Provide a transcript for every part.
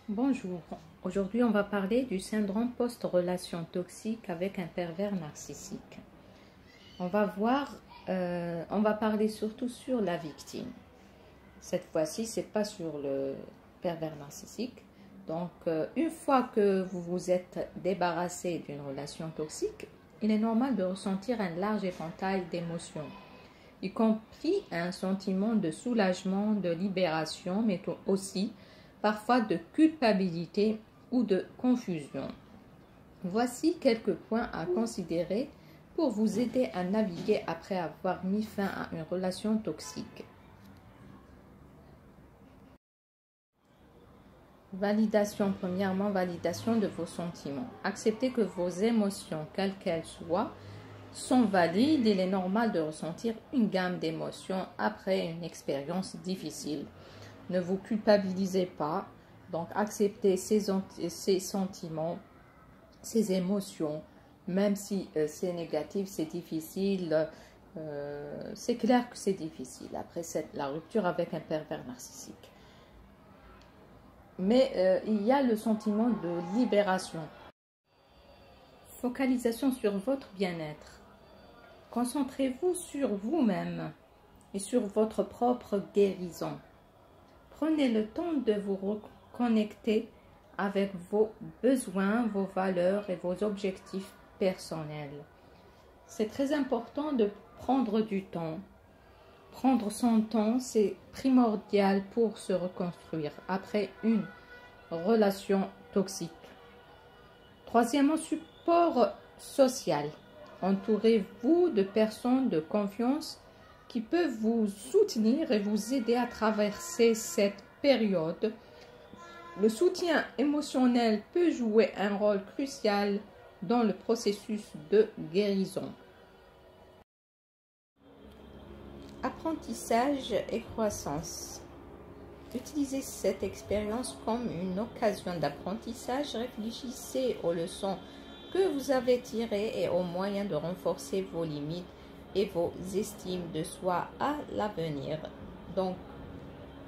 Bonjour, aujourd'hui on va parler du syndrome post-relation toxique avec un pervers narcissique. On va parler surtout sur la victime. Cette fois-ci, c'est pas sur le pervers narcissique. Donc, une fois que vous vous êtes débarrassé d'une relation toxique, il est normal de ressentir un large éventail d'émotions, y compris un sentiment de soulagement, de libération, mais aussi parfois de culpabilité ou de confusion. Voici quelques points à considérer pour vous aider à naviguer après avoir mis fin à une relation toxique. Validation. Premièrement, validation de vos sentiments. Acceptez que vos émotions, quelles qu'elles soient, sont valides. Il est normal de ressentir une gamme d'émotions après une expérience difficile. Ne vous culpabilisez pas, donc acceptez ces sentiments, ces émotions, même si c'est négatif, c'est difficile, c'est clair que c'est difficile après la rupture avec un pervers narcissique. Mais il y a le sentiment de libération. Focalisation sur votre bien-être. Concentrez-vous sur vous-même et sur votre propre guérison. Prenez le temps de vous reconnecter avec vos besoins, vos valeurs et vos objectifs personnels. C'est très important de prendre du temps. Prendre son temps, c'est primordial pour se reconstruire après une relation toxique. Troisièmement, support social. Entourez-vous de personnes de confiance qui peuvent vous soutenir et vous aider à traverser cette période. Le soutien émotionnel peut jouer un rôle crucial dans le processus de guérison. Apprentissage et croissance. Utilisez cette expérience comme une occasion d'apprentissage. Réfléchissez aux leçons que vous avez tirées et aux moyens de renforcer vos limites et vos estimes de soi à l'avenir. Donc,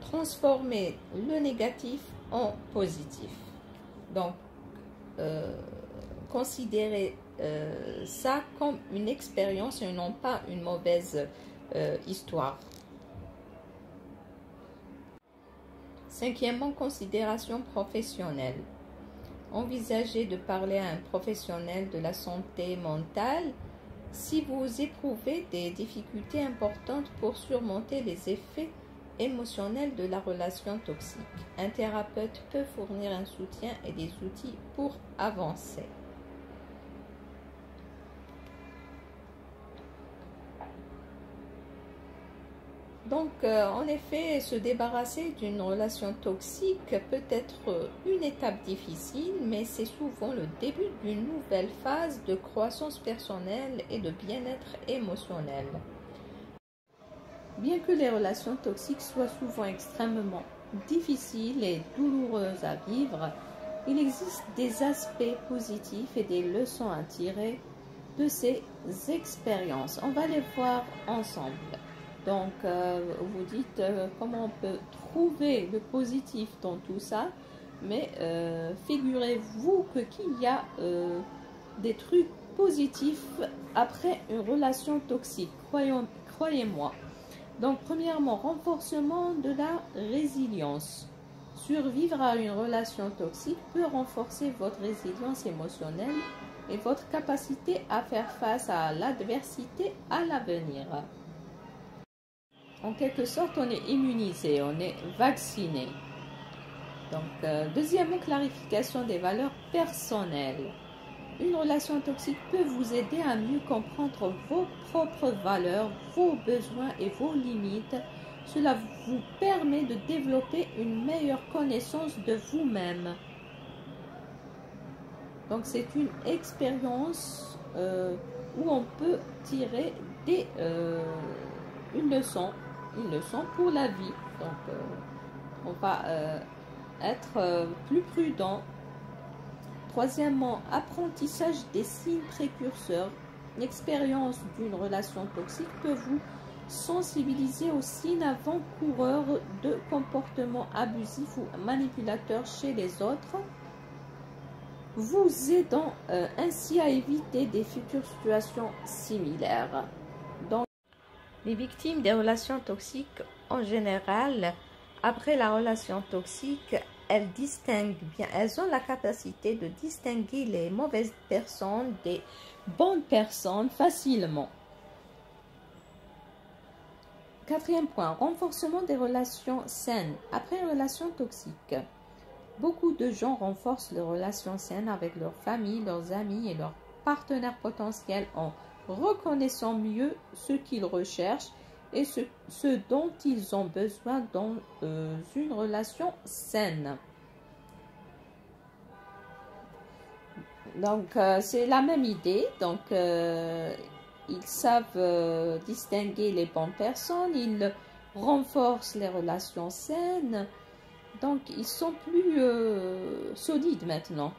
transformez le négatif en positif. Donc, considérez ça comme une expérience et non pas une mauvaise histoire. Cinquièmement, considération professionnelle. Envisagez de parler à un professionnel de la santé mentale si vous éprouvez des difficultés importantes pour surmonter les effets émotionnels de la relation toxique. Un thérapeute peut fournir un soutien et des outils pour avancer. Donc, en effet, se débarrasser d'une relation toxique peut être une étape difficile, mais c'est souvent le début d'une nouvelle phase de croissance personnelle et de bien-être émotionnel. Bien que les relations toxiques soient souvent extrêmement difficiles et douloureuses à vivre, il existe des aspects positifs et des leçons à tirer de ces expériences. On va les voir ensemble. Donc, vous dites comment on peut trouver le positif dans tout ça, mais figurez-vous qu'il y a des trucs positifs après une relation toxique, croyez-moi. Donc, premièrement, renforcement de la résilience. Survivre à une relation toxique peut renforcer votre résilience émotionnelle et votre capacité à faire face à l'adversité à l'avenir. En quelque sorte, on est immunisé, on est vacciné. Donc, deuxièmement, clarification des valeurs personnelles. Une relation toxique peut vous aider à mieux comprendre vos propres valeurs, vos besoins et vos limites. Cela vous permet de développer une meilleure connaissance de vous-même. Donc, c'est une expérience où on peut tirer une leçon pour la vie. Donc, on va être plus prudent. Troisièmement, apprentissage des signes précurseurs. L'expérience d'une relation toxique peut vous sensibiliser aux signes avant-coureurs de comportements abusifs ou manipulateurs chez les autres, vous aidant ainsi à éviter des futures situations similaires. Donc, les victimes des relations toxiques, en général, après la relation toxique, elles distinguent bien, elles ont la capacité de distinguer les mauvaises personnes des bonnes personnes facilement. Quatrième point, renforcement des relations saines. Après une relation toxique, beaucoup de gens renforcent les relations saines avec leur famille, leurs amis et leurs partenaires potentiels en reconnaissant mieux ce qu'ils recherchent et ce dont ils ont besoin dans une relation saine. Donc, c'est la même idée. Donc, ils savent distinguer les bonnes personnes, ils renforcent les relations saines. Donc, ils sont plus solides maintenant.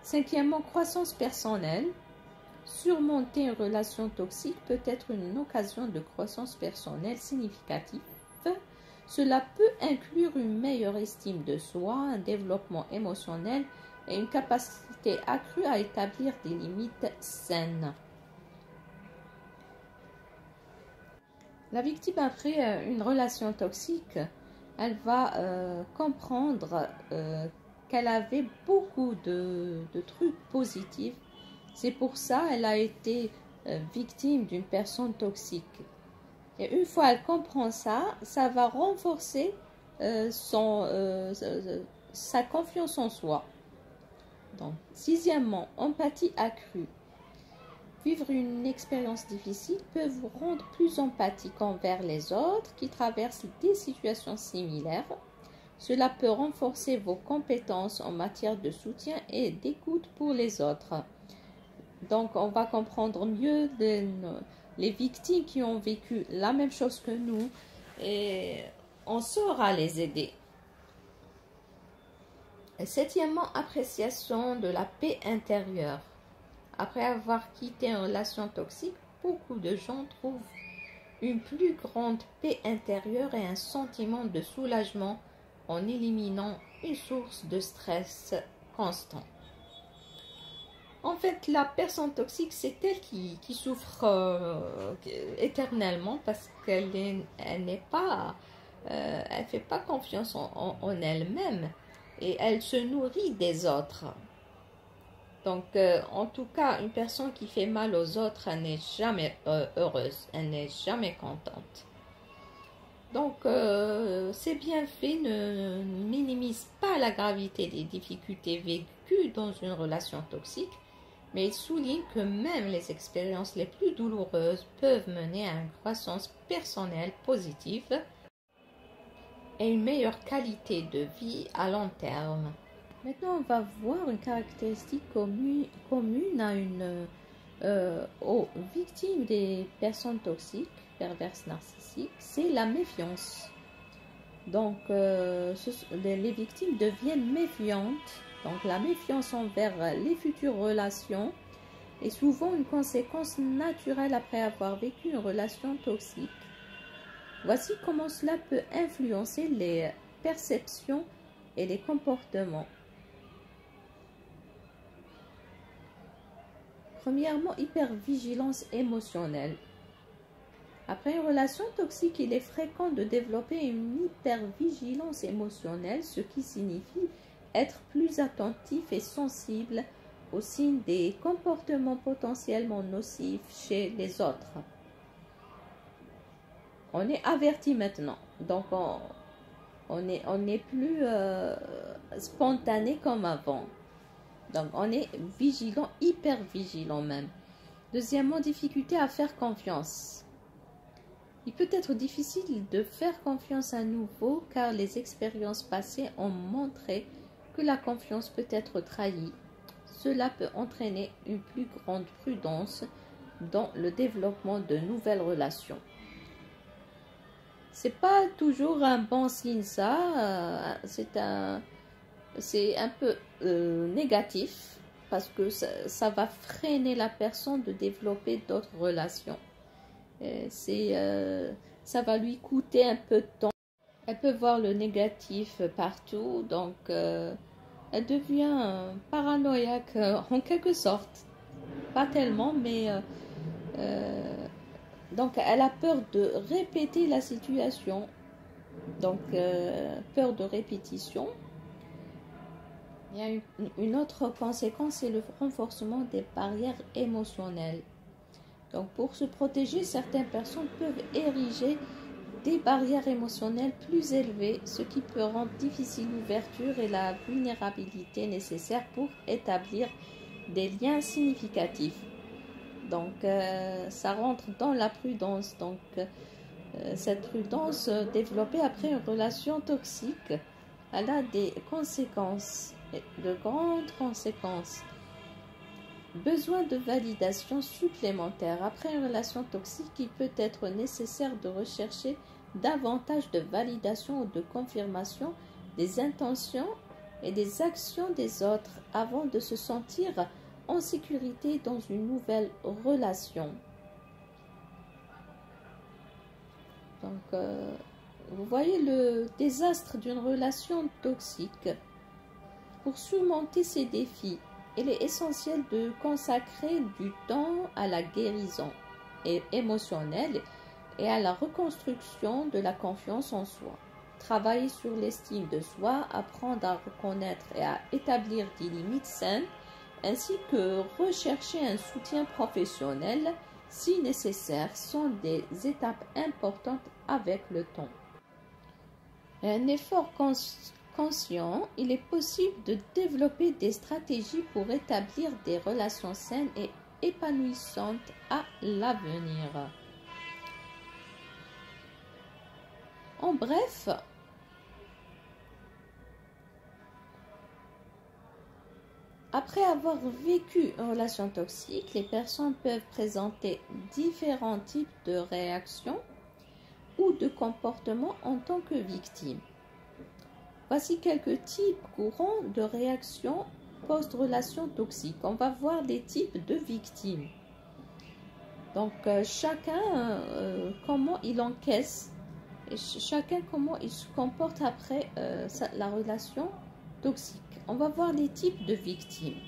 Cinquièmement, croissance personnelle. Surmonter une relation toxique peut être une occasion de croissance personnelle significative. Cela peut inclure une meilleure estime de soi, un développement émotionnel et une capacité accrue à établir des limites saines. La victime, après une relation toxique, elle va comprendre qu'elle avait beaucoup de trucs positifs. C'est pour ça qu'elle a été victime d'une personne toxique. Et une fois qu'elle comprend ça, ça va renforcer sa confiance en soi. Donc, sixièmement, empathie accrue. Vivre une expérience difficile peut vous rendre plus empathique envers les autres qui traversent des situations similaires. Cela peut renforcer vos compétences en matière de soutien et d'écoute pour les autres. Donc, on va comprendre mieux les victimes qui ont vécu la même chose que nous et on saura les aider. Et septièmement, appréciation de la paix intérieure. Après avoir quitté une relation toxique, beaucoup de gens trouvent une plus grande paix intérieure et un sentiment de soulagement en éliminant une source de stress constant. En fait, la personne toxique, c'est elle qui souffre éternellement parce qu'elle n'est pas, elle fait pas confiance en elle-même et elle se nourrit des autres. Donc, en tout cas, une personne qui fait mal aux autres, elle n'est jamais heureuse, elle n'est jamais contente. Donc, c'est bien fait, ne minimise pas la gravité des difficultés vécues dans une relation toxique, mais il souligne que même les expériences les plus douloureuses peuvent mener à une croissance personnelle positive et une meilleure qualité de vie à long terme. Maintenant, on va voir une caractéristique commune aux victimes des personnes toxiques, perverses, narcissiques, c'est la méfiance. Donc, les victimes deviennent méfiantes. Donc, la méfiance envers les futures relations est souvent une conséquence naturelle après avoir vécu une relation toxique. Voici comment cela peut influencer les perceptions et les comportements. Premièrement, hypervigilance émotionnelle. Après une relation toxique, il est fréquent de développer une hypervigilance émotionnelle, ce qui signifie être plus attentif et sensible aux signes des comportements potentiellement nocifs chez les autres. On est averti maintenant, donc on n'est plus spontané comme avant. Donc, on est vigilant, hyper vigilant même. Deuxièmement, difficulté à faire confiance. Il peut être difficile de faire confiance à nouveau car les expériences passées ont montré que la confiance peut être trahie. Cela peut entraîner une plus grande prudence dans le développement de nouvelles relations. C'est pas toujours un bon signe ça, c'est un peu négatif parce que ça va freiner la personne de développer d'autres relations. Ça va lui coûter un peu de temps. Elle peut voir le négatif partout, donc elle devient paranoïaque en quelque sorte. Pas tellement, mais donc elle a peur de répéter la situation. Donc peur de répétition. Il y a une autre conséquence, c'est le renforcement des barrières émotionnelles. Donc pour se protéger, certaines personnes peuvent ériger des barrières émotionnelles plus élevées, ce qui peut rendre difficile l'ouverture et la vulnérabilité nécessaires pour établir des liens significatifs. Donc ça rentre dans la prudence. Donc cette prudence développée après une relation toxique, elle a des conséquences, de grandes conséquences. Besoin de validation supplémentaire. Après une relation toxique, il peut être nécessaire de rechercher davantage de validation ou de confirmation des intentions et des actions des autres avant de se sentir en sécurité dans une nouvelle relation. Donc, vous voyez le désastre d'une relation toxique. Pour surmonter ces défis, il est essentiel de consacrer du temps à la guérison émotionnelle et à la reconstruction de la confiance en soi. Travailler sur l'estime de soi, apprendre à reconnaître et à établir des limites saines, ainsi que rechercher un soutien professionnel si nécessaire, sont des étapes importantes avec le temps. Un effort conscient, il est possible de développer des stratégies pour établir des relations saines et épanouissantes à l'avenir. En bref, après avoir vécu une relation toxique, les personnes peuvent présenter différents types de réactions ou de comportements en tant que victimes. Voici quelques types courants de réactions post-relation toxique. On va voir des types de victimes. Donc, chacun, comment il encaisse, et chacun, comment il se comporte après la relation toxique. On va voir les types de victimes.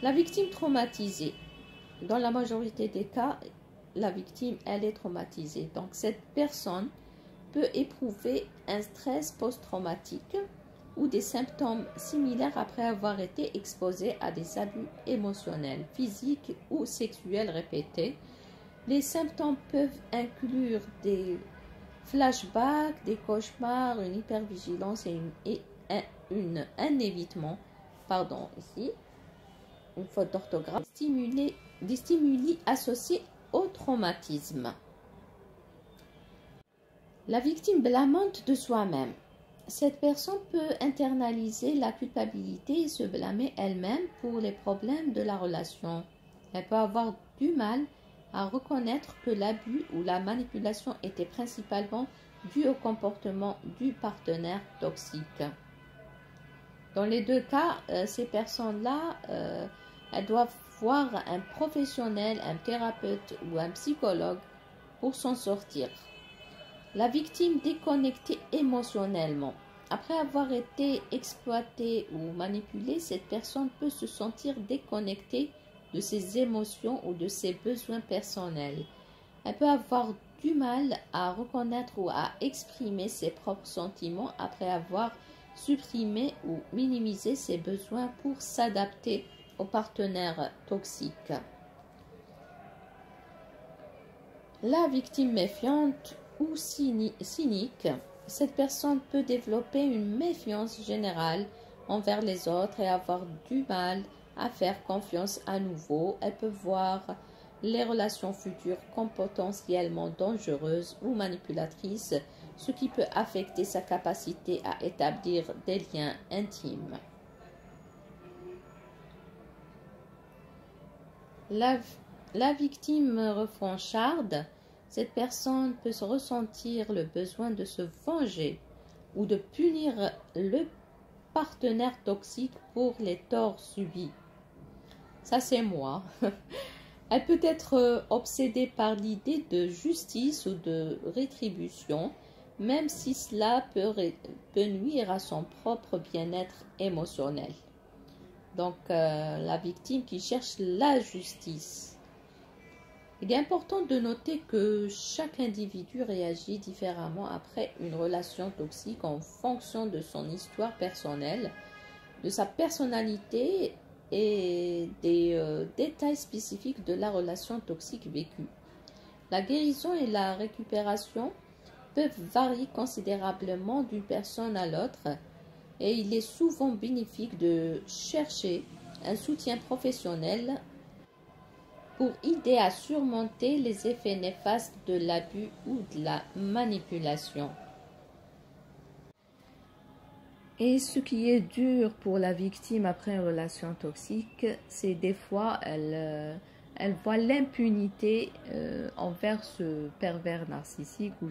La victime traumatisée. Dans la majorité des cas, la victime, elle est traumatisée. Donc, cette personne peut éprouver un stress post-traumatique ou des symptômes similaires après avoir été exposé à des abus émotionnels, physiques ou sexuels répétés. Les symptômes peuvent inclure des flashbacks, des cauchemars, une hypervigilance et un évitement, ici, une faute d'orthographe, des stimuli associés au traumatisme. La victime blâmante de soi-même. Cette personne peut internaliser la culpabilité et se blâmer elle-même pour les problèmes de la relation. Elle peut avoir du mal à reconnaître que l'abus ou la manipulation était principalement dû au comportement du partenaire toxique. Dans les deux cas, ces personnes-là, elles doivent voir un professionnel, un thérapeute ou un psychologue pour s'en sortir. La victime déconnectée émotionnellement. Après avoir été exploitée ou manipulée, cette personne peut se sentir déconnectée de ses émotions ou de ses besoins personnels. Elle peut avoir du mal à reconnaître ou à exprimer ses propres sentiments après avoir supprimé ou minimisé ses besoins pour s'adapter au partenaire toxique. La victime méfiante ou cynique. Cette personne peut développer une méfiance générale envers les autres et avoir du mal à faire confiance à nouveau. Elle peut voir les relations futures comme potentiellement dangereuses ou manipulatrices, ce qui peut affecter sa capacité à établir des liens intimes. La victime revancharde. Cette personne peut se ressentir le besoin de se venger ou de punir le partenaire toxique pour les torts subis. Ça, c'est moi. Elle peut être obsédée par l'idée de justice ou de rétribution, même si cela peut nuire à son propre bien-être émotionnel. Donc, la victime qui cherche la justice. Il est important de noter que chaque individu réagit différemment après une relation toxique en fonction de son histoire personnelle, de sa personnalité et des détails spécifiques de la relation toxique vécue. La guérison et la récupération peuvent varier considérablement d'une personne à l'autre et il est souvent bénéfique de chercher un soutien professionnel pour aider à surmonter les effets néfastes de l'abus ou de la manipulation. Et ce qui est dur pour la victime après une relation toxique, c'est des fois elle voit l'impunité envers ce pervers narcissique ou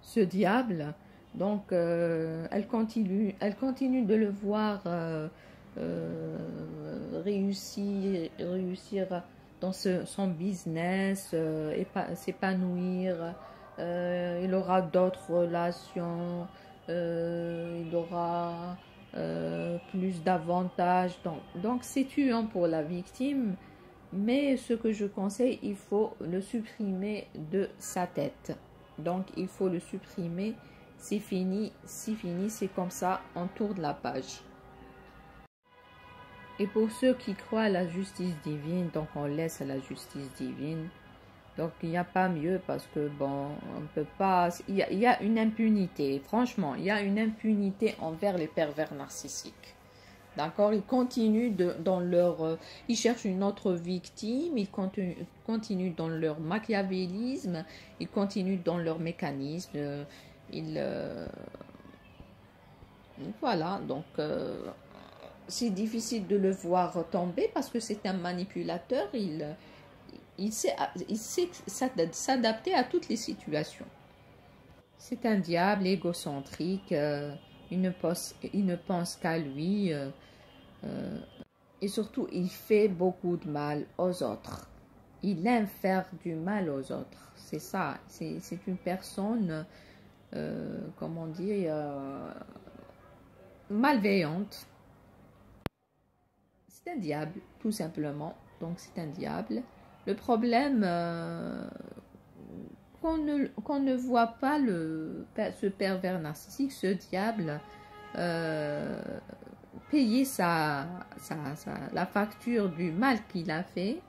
ce diable. Donc elle continue de le voir réussir dans son business, s'épanouir. Il aura d'autres relations. Il aura plus d'avantages. Donc c'est tuant pour la victime, mais ce que je conseille, il faut le supprimer de sa tête. Donc il faut le supprimer, c'est fini, c'est comme ça, on tourne la page. Et pour ceux qui croient à la justice divine, donc on laisse la justice divine. Donc, il n'y a pas mieux parce que, bon, on peut pas... Il y a une impunité, franchement, il y a une impunité envers les pervers narcissiques. D'accord? Ils continuent dans leur... ils cherchent une autre victime, ils continuent dans leur machiavélisme, ils continuent dans leur mécanisme. Voilà, donc... c'est difficile de le voir tomber parce que c'est un manipulateur, il sait s'adapter à toutes les situations. C'est un diable égocentrique, il ne pense qu'à lui et surtout il fait beaucoup de mal aux autres. Il aime faire du mal aux autres, c'est ça, c'est une personne, comment dire, malveillante. C'est un diable, tout simplement, donc c'est un diable. Le problème, qu'on ne voit pas ce pervers narcissique, ce diable, payer la facture du mal qu'il a fait,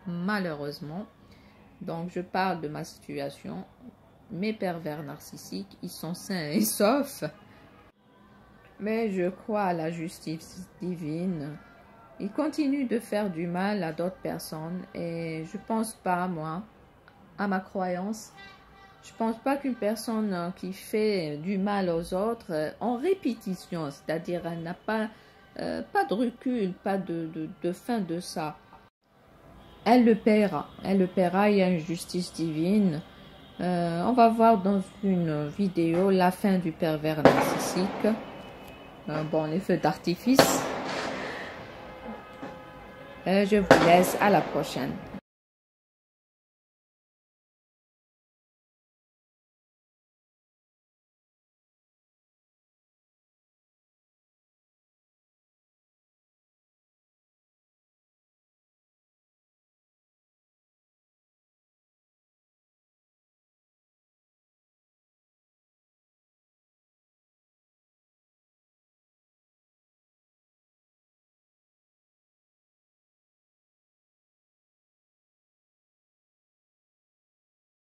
malheureusement. Donc, je parle de ma situation. Mes pervers narcissiques, ils sont sains et saufs. Mais je crois à la justice divine. Il continue de faire du mal à d'autres personnes et je pense pas, moi, à ma croyance, je pense pas qu'une personne qui fait du mal aux autres en répétition, c'est-à-dire elle n'a pas de recul, pas de fin de ça, elle le paiera, il y a une justice divine. On va voir dans une vidéo la fin du pervers narcissique. Bon, les feux d'artifice. Je vous laisse, à la prochaine.